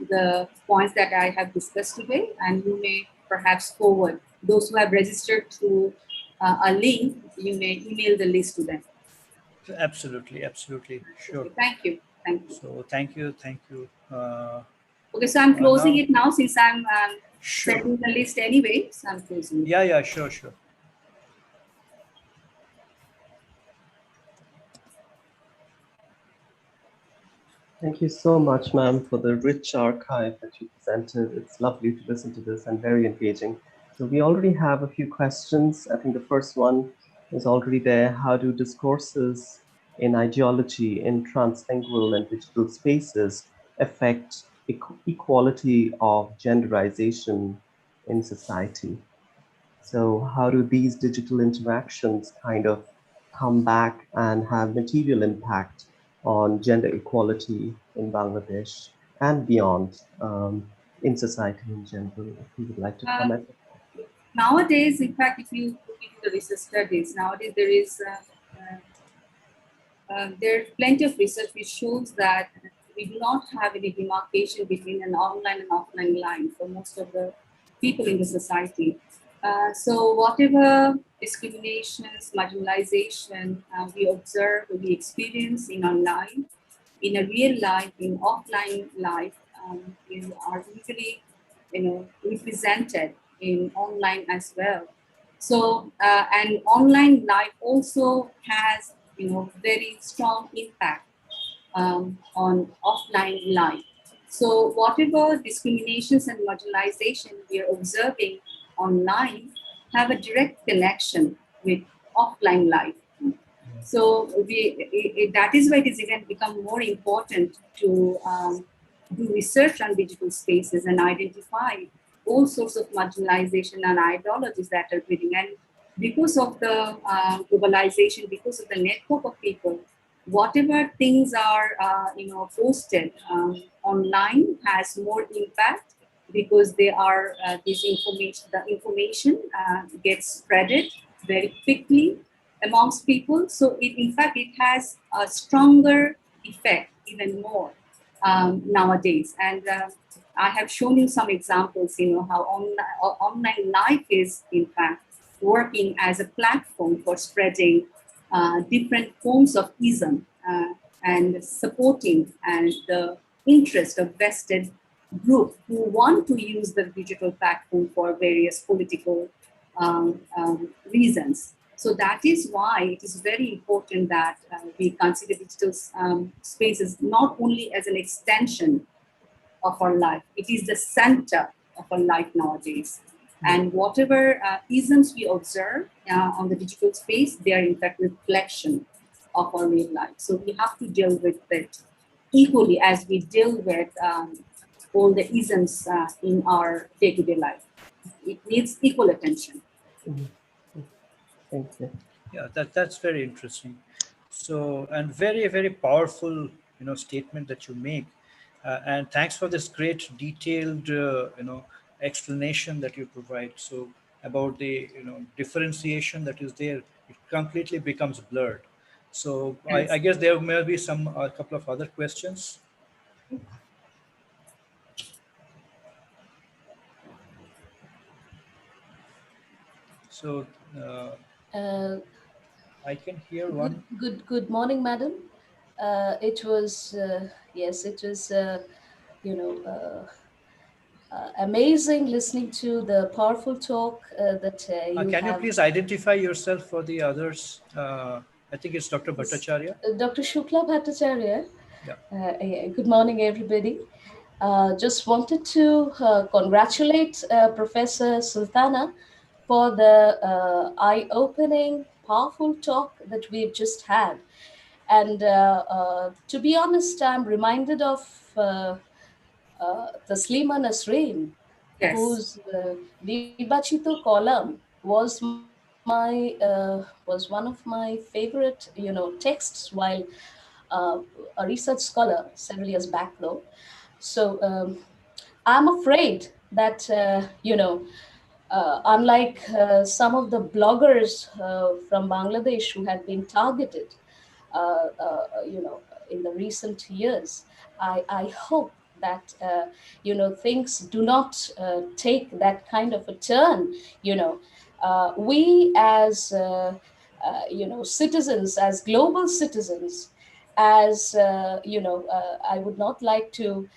the points that I have discussed today. And you may perhaps forward those who have registered through a link, you may email the list to them. absolutely, absolutely, sure. Okay, thank you. Thank you. So thank you, thank you. Okay, so I'm closing Now, it now since I'm sure. sending the list anyway. So I'm closing it. Yeah, sure, sure. Thank you so much, ma'am, for the rich archive that you presented. It's lovely to listen to this and very engaging. So we already have a few questions. I think the first one is already there. How do discourses in ideology in translingual and digital spaces affect equality of genderization in society? So how do these digital interactions kind of come back and have material impact on gender equality in Bangladesh and beyond in society in general? If you would like to comment. Nowadays, in fact, if you look into the research studies, nowadays there's plenty of research which shows that we do not have any demarcation between an online and offline line for most of the people in the society. So whatever discriminations, marginalization we observe, we experience in online, in a real life, in offline life, you are usually, represented in online as well. So and online life also has, very strong impact on offline life. So whatever discriminations and marginalization we are observing online have a direct connection with offline life. So that is why it is again become more important to do research on digital spaces and identify all sorts of marginalization and ideologies that are breeding. And because of the globalization, because of the network of people, whatever things are posted online has more impact because they are this information. The information gets spreaded very quickly amongst people. So in fact, it has a stronger effect, even more nowadays. And I have shown you some examples, how online life is in fact working as a platform for spreading different forms of ism and supporting and the interest of vested group who want to use the digital platform for various political reasons. So that is why it is very important that we consider digital spaces not only as an extension of our life, it is the center of our life nowadays. And whatever isms we observe on the digital space, they are in fact reflection of our real life. So we have to deal with it equally as we deal with all the isms in our day-to-day life. It needs equal attention. Mhm. Thank you. Yeah, that's very interesting. So, and very powerful, statement that you make. And thanks for this great detailed, explanation that you provide. So about the, differentiation that is there, it completely becomes blurred. So I Yes. guess there may be some a couple of other questions. So Uh, I can hear good, one. good morning, madam. It was yes, it was you know amazing listening to the powerful talk that you Can you have. please identify yourself for the others? I think it's Dr. Yes, Bhattacharya. Dr. Shukla Bhattacharya. Yeah. Good morning, everybody. Just wanted to congratulate Professor Sultana for the eye-opening, powerful talk that we've just had. And to be honest, I'm reminded of Taslima Nasreen, Yes. whose Vibachito column was one of my favorite, texts while uh, a research scholar several years back, though. So I'm afraid that unlike some of the bloggers from Bangladesh who had been targeted, in the recent years, I hope that things do not take that kind of a turn. We as citizens, as global citizens, as I would not like to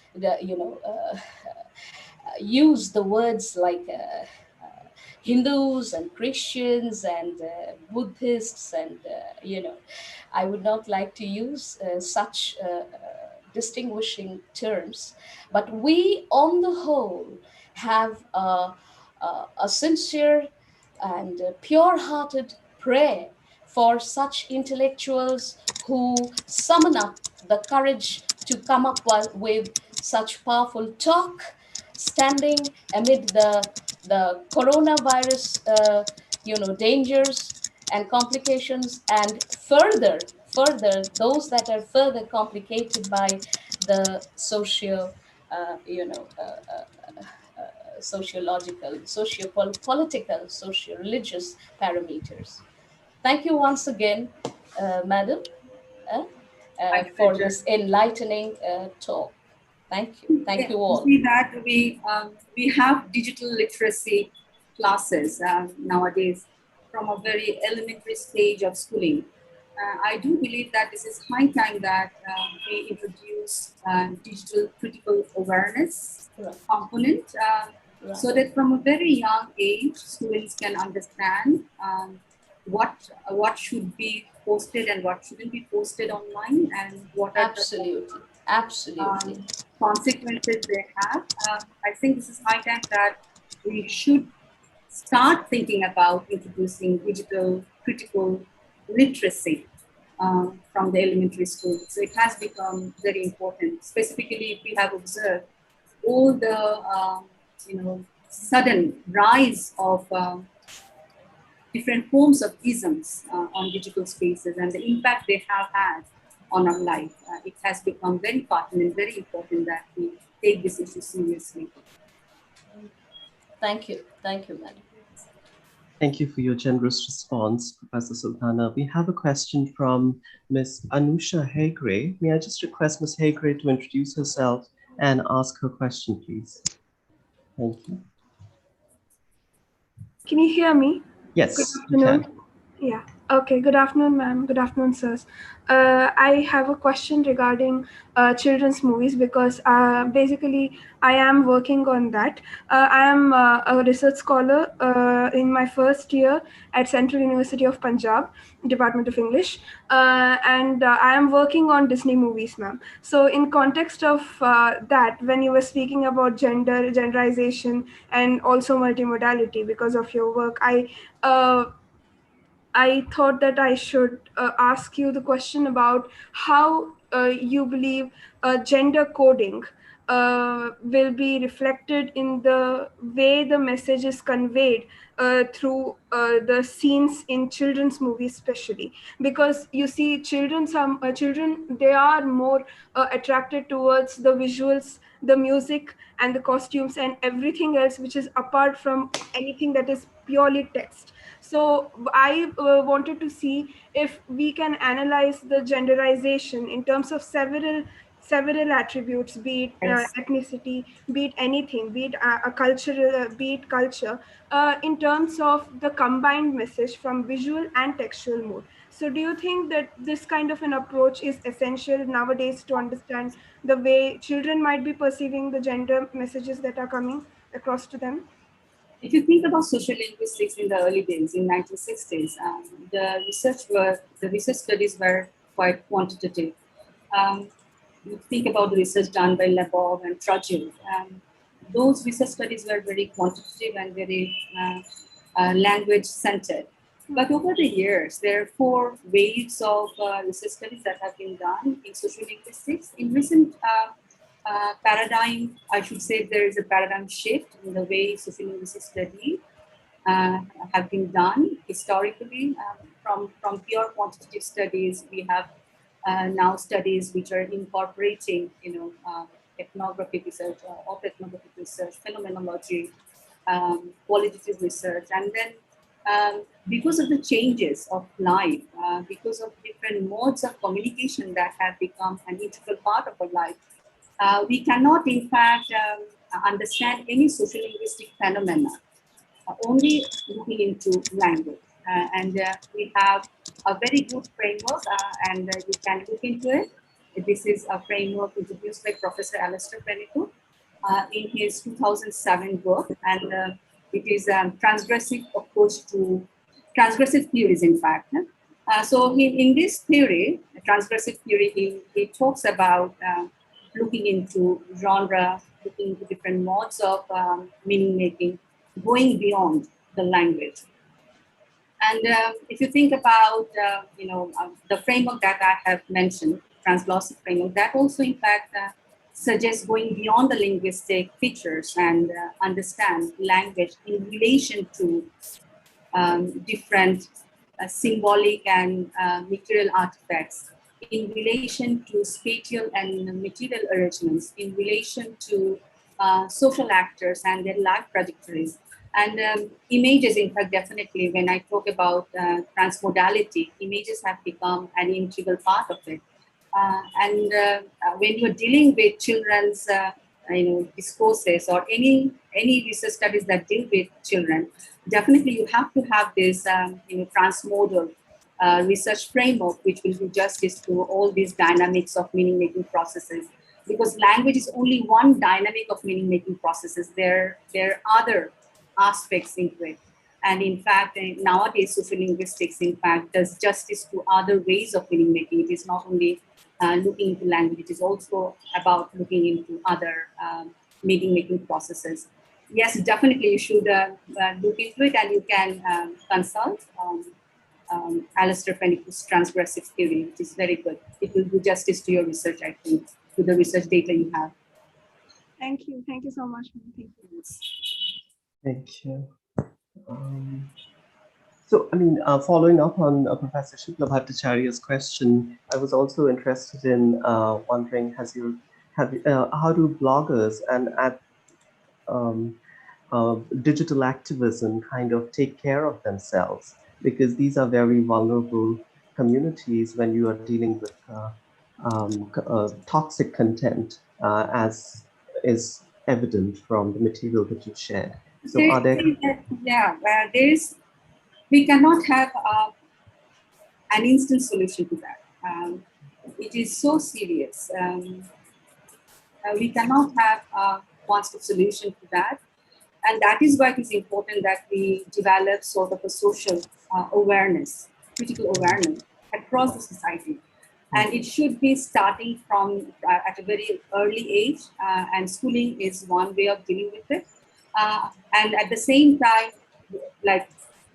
use the words like Hindus and Christians and Buddhists, and I would not like to use such distinguishing terms, but we, on the whole, have a sincere and pure-hearted prayer for such intellectuals who summon up the courage to come up with such powerful talk, standing amid the coronavirus dangers and complications, and further those that are further complicated by the socio sociological, socio-political, socio-religious parameters. Thank you once again, madam, uh, My for pleasure. this enlightening talk. Thank you. Thank Yeah, you you all. see that we have digital literacy classes nowadays from a very elementary stage of schooling. I do believe that this is high time that we introduce digital critical awareness Right. component Right. so that from a very young age, students can understand what should be posted and what shouldn't be posted online, and what are the Absolutely. Absolutely. consequences they have. I think this is high time that we should start thinking about introducing digital critical literacy from the elementary school. So it has become very important. Specifically, if we have observed all the sudden rise of different forms of isms on digital spaces and the impact they have had on our life, it has become very pertinent, very important that we take this issue seriously. Thank you. Thank you, madam. Thank you for your generous response, Professor Sultana. We have a question from Ms. Anusha Hegre. May I just request Ms. Hegre to introduce herself and ask her question, please? Thank you. Can you hear me? Yes, Good you afternoon. can. Yeah. Okay. Good afternoon, ma'am. Good afternoon, sirs. I have a question regarding children's movies because basically I am working on that. I am a research scholar in my first year at Central University of Punjab, Department of English, and I am working on Disney movies, ma'am. So in context of that, when you were speaking about genderization, and also multimodality because of your work, I thought that I should ask you the question about how you believe gender coding will be reflected in the way the message is conveyed through the scenes in children's movies, especially because you see, children they are more attracted towards the visuals, the music, and the costumes, and everything else which is apart from anything that is purely text. So I wanted to see if we can analyze the genderization in terms of several attributes, be it Yes. ethnicity, be it anything, be it a cultural, be it culture, in terms of the combined message from visual and textual mode. So do you think that this kind of an approach is essential nowadays to understand the way children might be perceiving the gender messages that are coming across to them? If you think about social linguistics in the early days, in 1960s, the research studies were quite quantitative. You think about the research done by Labov and Trudgill. Those research studies were very quantitative and very language centered. But over the years, there are four waves of research studies that have been done in social linguistics. In recent paradigm, I should say there is a paradigm shift in the way social linguistic study have been done historically. From pure quantitative studies, we have now studies which are incorporating, ethnographic research, of ethnographic research, phenomenology, qualitative research, and then because of the changes of life, because of different modes of communication that have become an integral part of our life, we cannot, in fact, understand any social linguistic phenomena only looking into language. And we have a very good framework, and you can look into it. This is a framework introduced by Professor Alistair Pennicook in his 2007 book, and it is transgressive approach to transgressive theories, in fact. So in this theory, transgressive theory, he talks about looking into genre, looking into different modes of meaning making, going beyond the language. And if you think about, the framework that I have mentioned, transglossic framework, that also in fact suggests going beyond the linguistic features and understand language in relation to different symbolic and material artifacts, in relation to spatial and material arrangements, in relation to social actors and their life trajectories. And images, in fact, definitely, when I talk about transmodality, images have become an integral part of it. And when you're dealing with children's discourses or any research studies that deal with children, definitely you have to have this transmodal research framework which will do justice to all these dynamics of meaning making processes, because language is only one dynamic of meaning making processes. There are other aspects into it. And in fact, nowadays, social linguistics, in fact, does justice to other ways of meaning making. It is not only looking into language, it is also about looking into other meaning making processes. Yes, definitely you should look into it, and you can consult Alistair Pennycook's Transgressive Theory, which is very good. It will do justice to your research, I think, to the research data you have. Thank you. Thank you so much. Thank you. Thank you. So, I mean, following up on Professor Shukla Bhattacharya's question, I was also interested in wondering, how do bloggers and digital activism kind of take care of themselves? Because these are very vulnerable communities when you are dealing with toxic content, as is evident from the material that you shared. So, are there? We cannot have an instant solution to that. It is so serious. We cannot have a one-stop solution to that. And that is why it is important that we develop sort of a social awareness, critical awareness across the society. And it should be starting from at a very early age, and schooling is one way of dealing with it. And at the same time, like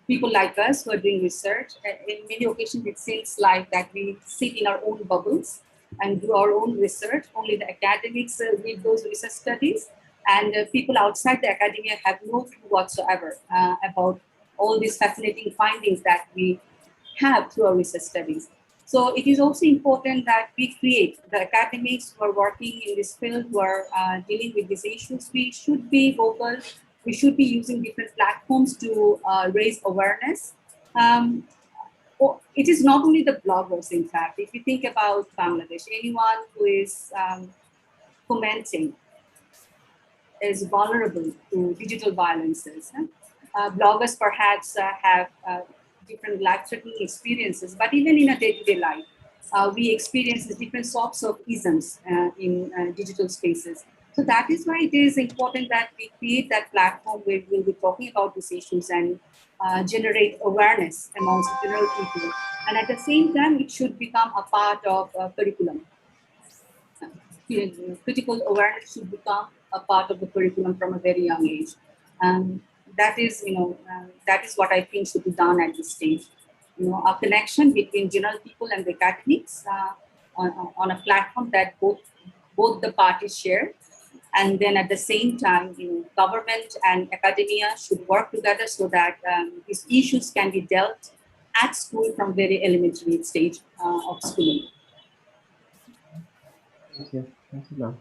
people like us who are doing research, in many occasions it seems like that we sit in our own bubbles and do our own research. Only the academics read those research studies, and people outside the academia have no clue whatsoever about all these fascinating findings that we have through our research studies. So it is also important that we create, the academics who are working in this field, who are dealing with these issues, we should be vocal. We should be using different platforms to raise awareness. It is not only the bloggers, in fact. If you think about Bangladesh, anyone who is commenting is vulnerable to digital violences. Bloggers perhaps have different life-threatening experiences, but even in a day-to-day life, we experience different sorts of isms in digital spaces. So that is why it is important that we create that platform where we'll be talking about these issues and generate awareness amongst general people. And at the same time, it should become a part of curriculum. Critical awareness should become a part of the curriculum from a very young age. That is, that is what I think should be done at this stage. A connection between general people and the academics on a platform that both the parties share. And then at the same time, government and academia should work together so that these issues can be dealt at school from very elementary stage of schooling. Thank you. Thank you, ma'am.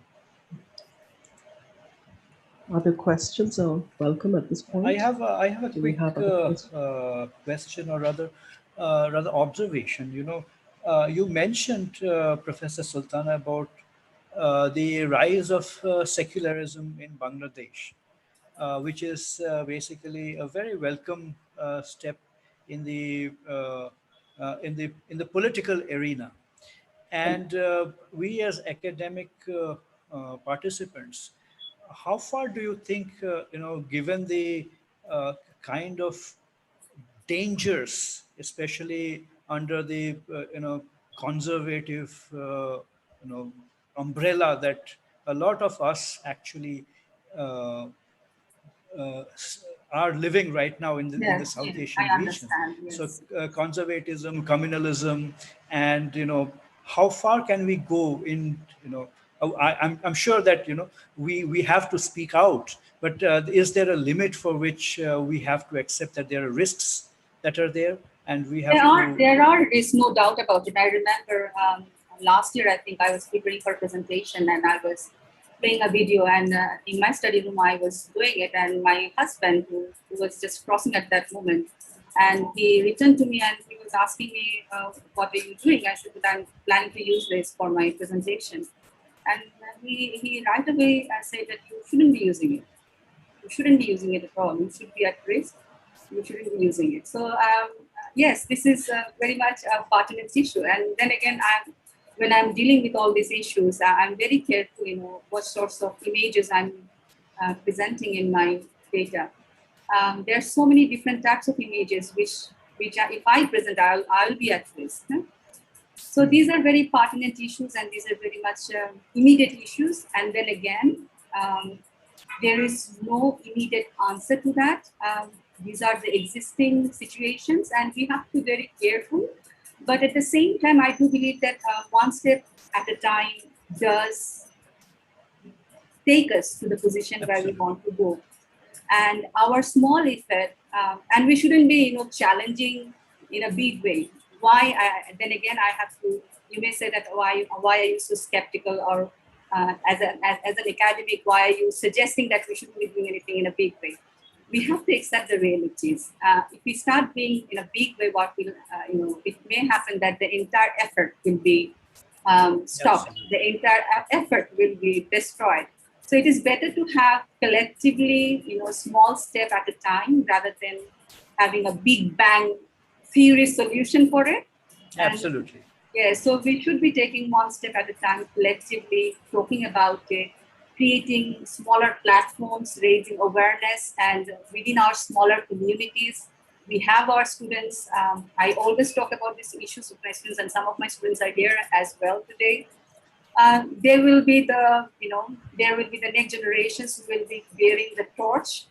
Other questions are welcome at this point. I have a quick question, or rather observation. You mentioned, Professor Sultana, about the rise of secularism in Bangladesh, which is basically a very welcome step in the political arena. And we as academic participants, how far do you think, given the kind of dangers, especially under the conservative umbrella that a lot of us actually uh, uh, are living right now in the South Asian region. Yes. So conservatism, communalism, and how far can we go in I'm sure that we have to speak out, but is there a limit for which we have to accept that there are risks that are there, and we have there is no doubt about it. I remember last year, I think I was preparing for a presentation and I was playing a video, and in my study room I was doing it, and my husband, who was just crossing at that moment, and he returned to me and he was asking me, what are you doing? I said that I'm planning to use this for my presentation. And he right away said that you shouldn't be using it. You shouldn't be using it at all. You should be at risk. You shouldn't be using it. So yes, this is very much a pertinent issue. And then again, when I'm dealing with all these issues, I'm very careful, what sorts of images I'm presenting in my data. There are so many different types of images if I present, I'll be at risk. Huh? So these are very pertinent issues, and these are very much immediate issues. And then again, there is no immediate answer to that. These are the existing situations, and we have to be very careful. But at the same time, I do believe that one step at a time does take us to the position where we Absolutely. want to go. And our small effort, and we shouldn't be, challenging in a big way. Then again, I have to, you may say that why are you so skeptical, or as an academic, why are you suggesting that we shouldn't be doing anything in a big way? We have to accept the realities. If we start doing in a big way, what will, it may happen that the entire effort will be stopped. Absolutely. The entire effort will be destroyed. So it is better to have collectively, small step at a time rather than having a big bang theory solution for it. And Absolutely. yeah, so we should be taking one step at a time, collectively talking about it, creating smaller platforms, raising awareness, and within our smaller communities, we have our students. I always talk about these issues with my students, and some of my students are here as well today. There will be there will be the next generations who will be bearing the torch,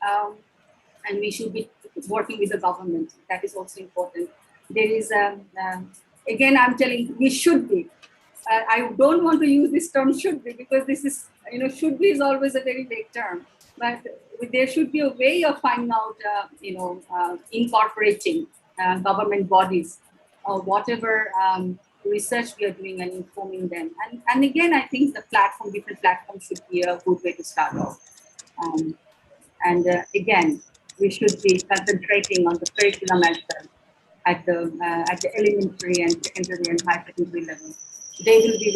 and we should be working with the government. That is also important. There is, again, I'm telling, we should be. I don't want to use this term should be, because this is, should be is always a very vague term. But there should be a way of finding out, incorporating government bodies or whatever research we are doing and informing them. And again, I think different platforms should be a good way to start off. And again, we should be concentrating on the curriculum as well at the elementary and secondary and high secondary level. They will be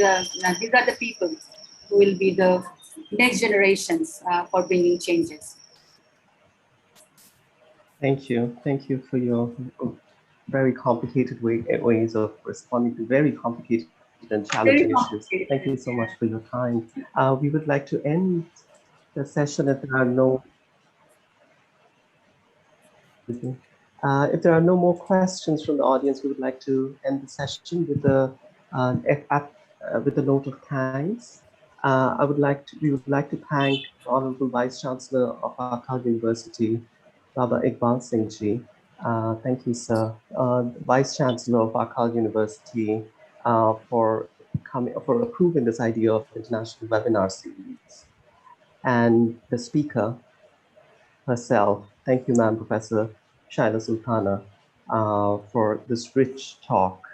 these are the people who will be the next generations for bringing changes. Thank you. Thank you for your very complicated ways of responding to very complicated and challenging Very issues. Thank you complicated. so much for your time. We would like to end the session if there are no more questions from the audience. We would like to end the session with a note of thanks. We would like to thank the Honorable Vice Chancellor of Akal University, Baba Iqbal Singh Ji. Thank you, sir. Vice Chancellor of Akal University, for approving this idea of international webinar series. And the speaker herself. Thank you, ma'am, Professor Shaila Sultana, for this rich talk.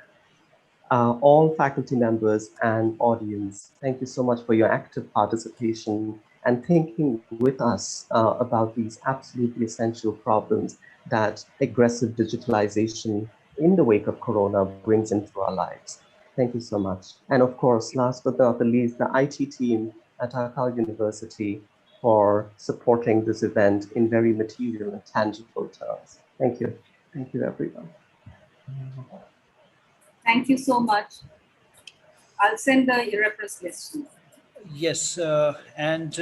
All faculty members and audience, thank you so much for your active participation and thinking with us about these absolutely essential problems that aggressive digitalization in the wake of Corona brings into our lives. Thank you so much. And of course, last but not the least, the IT team at Akal University for supporting this event in very material and tangible terms. Thank you. Thank you, everyone. Thank you so much. I'll send the reference list. Yes, and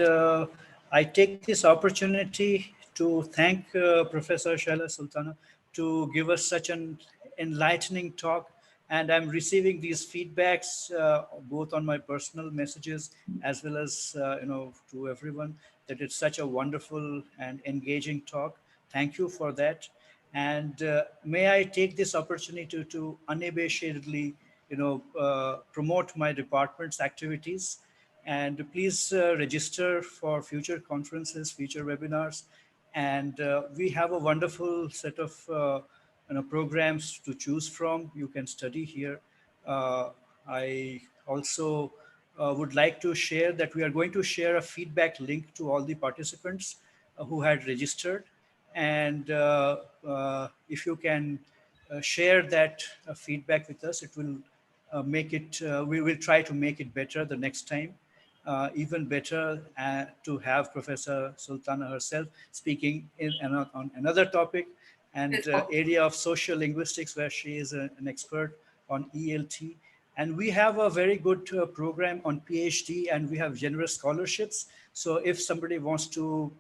I take this opportunity to thank Professor Shaila Sultana to give us such an enlightening talk. And I'm receiving these feedbacks both on my personal messages as well as to everyone, that it's such a wonderful and engaging talk. Thank you for that. And may I take this opportunity to unabashedly, promote my department's activities, and please register for future conferences, future webinars. And we have a wonderful set of programs to choose from. You can study here. I also would like to share that we are going to share a feedback link to all the participants who had registered. And if you can share that feedback with us, it will we will try to make it better the next time. even better to have Professor Sultana herself speaking on another topic and area of social linguistics, where she is an expert on ELT. And we have a very good program on PhD, and we have generous scholarships. So if somebody wants to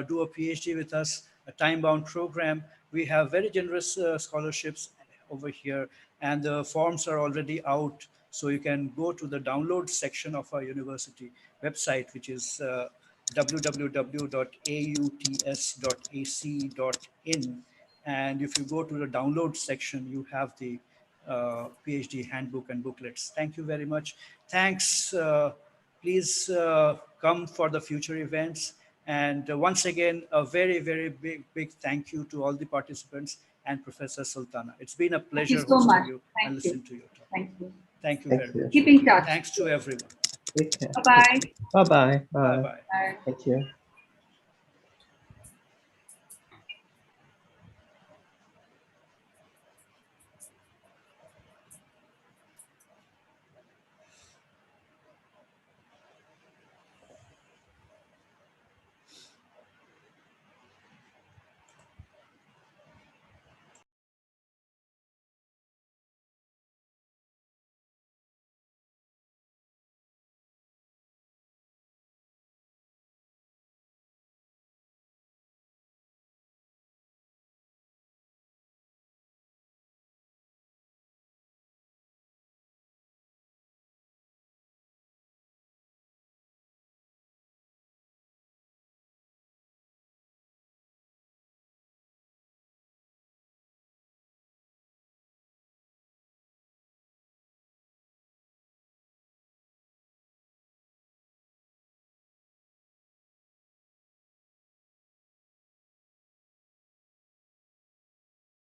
do a PhD with us, a time-bound program, we have very generous scholarships over here, and the forms are already out. So you can go to the download section of our university website, which is www.auts.ac.in. And if you go to the download section, you have the PhD handbook and booklets. Thank you very much. Thanks. Please come for the future events. And once again, a very, very big thank you to all the participants and Professor Sultana. It's been a Thank you pleasure so hosting much. you and Thank you. listening to your talk. Thank you. Thank you Thank very you. much. Keep in touch. Thanks to everyone. Take care. Bye-bye. Bye-bye. Bye Bye. bye. Bye. Thank you.